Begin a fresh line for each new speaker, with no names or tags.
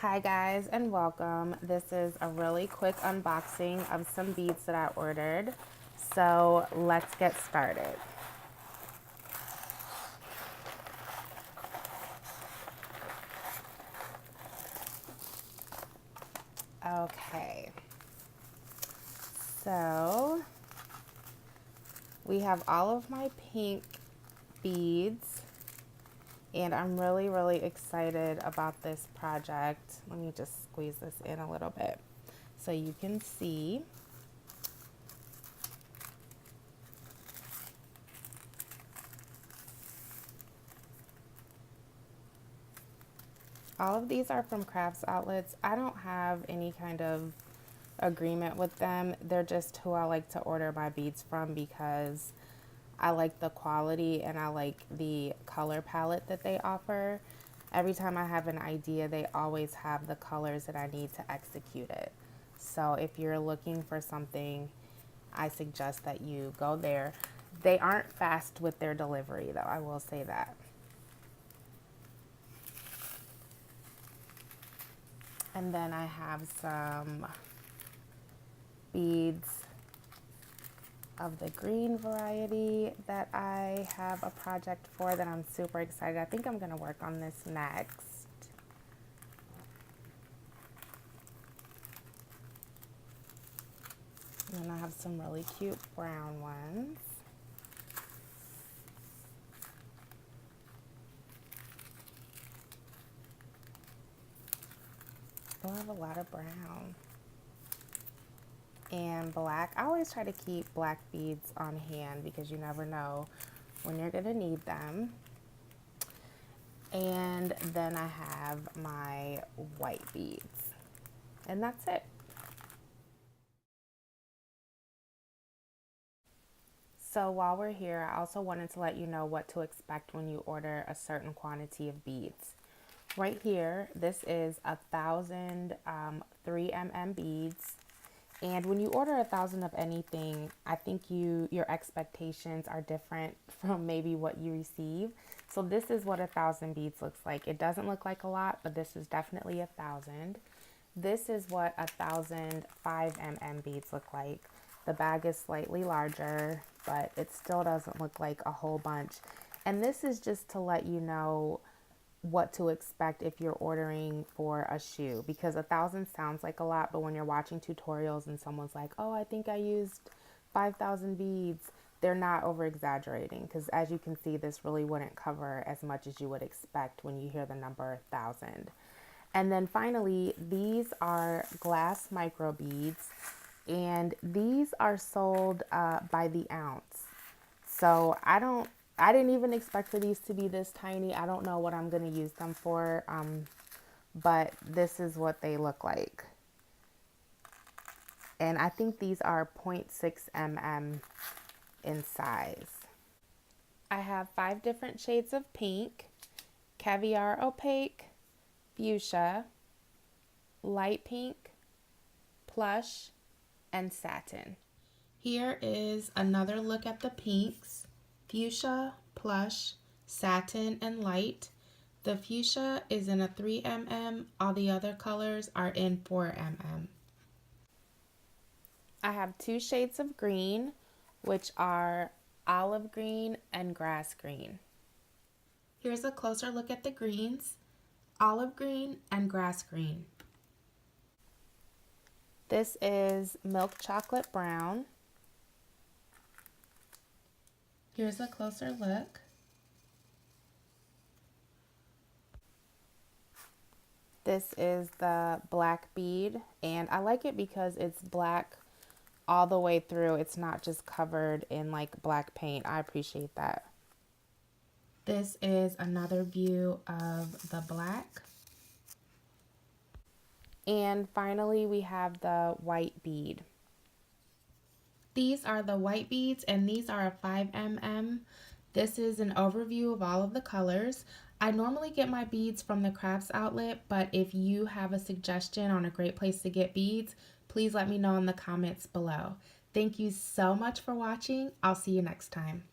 Hi guys and welcome. This is a really quick unboxing of some beads that I ordered. So let's get started. Okay, so we have all of my pink beads and I'm really excited about this project. Let me just squeeze this in a little bit so you can see. All of these are from crafts outlets. I don't have any kind of agreement with them. They're just who I like to order my beads from because I like the quality and I like the color palette that they offer. Every time I have an idea, they always have the colors that I need to execute it. So if you're looking for something, I suggest that you go there. They aren't fast with their delivery though, I will say that. And then I have some beads of the green variety that I have a project for that I'm super excited. I think I'm going to work on this next. And then I have some really cute brown ones. Oh, I have a lot of brown. And black. I always try to keep black beads on hand because you never know when you're going to need them. And then I have my white beads. And that's it. So while we're here, I also wanted to let you know what to expect when you order a certain quantity of beads. Right here, this is 1,000 3mm beads. And when you order 1,000 of anything, I think your expectations are different from maybe what you receive. So this is what 1,000 beads looks like. It doesn't look like a lot, but this is definitely 1,000. This is what 1,000 5mm beads look like. The bag is slightly larger, but it still doesn't look like a whole bunch. And this is just to let you know what to expect if you're ordering for a shoe, because 1,000 sounds like a lot, but when you're watching tutorials and someone's like, oh, I think I used 5,000 beads, they're not over exaggerating, because as you can see, this really wouldn't cover as much as you would expect when you hear the number 1,000. And then finally, these are glass micro beads, and these are sold by the ounce. So I didn't even expect for these to be this tiny. I don't know what I'm going to use them for, but this is what they look like. And I think these are 0.6 mm in size. I have 5 different shades of pink: caviar opaque, fuchsia, light pink, plush, and satin. Here is another look at the pinks: fuchsia, plush, satin, and light. The fuchsia is in a 3mm, all the other colors are in 4mm. I have 2 shades of green, which are olive green and grass green. Here's a closer look at the greens: olive green and grass green. This is milk chocolate brown. Here's a closer look. This is the black bead, and I like it because it's black all the way through. It's not just covered in like black paint. I appreciate that. This is another view of the black. And finally, we have the white bead. These are the white beads, and these are a 5mm. This is an overview of all of the colors. I normally get my beads from the crafts outlet, but if you have a suggestion on a great place to get beads, please let me know in the comments below. Thank you so much for watching. I'll see you next time.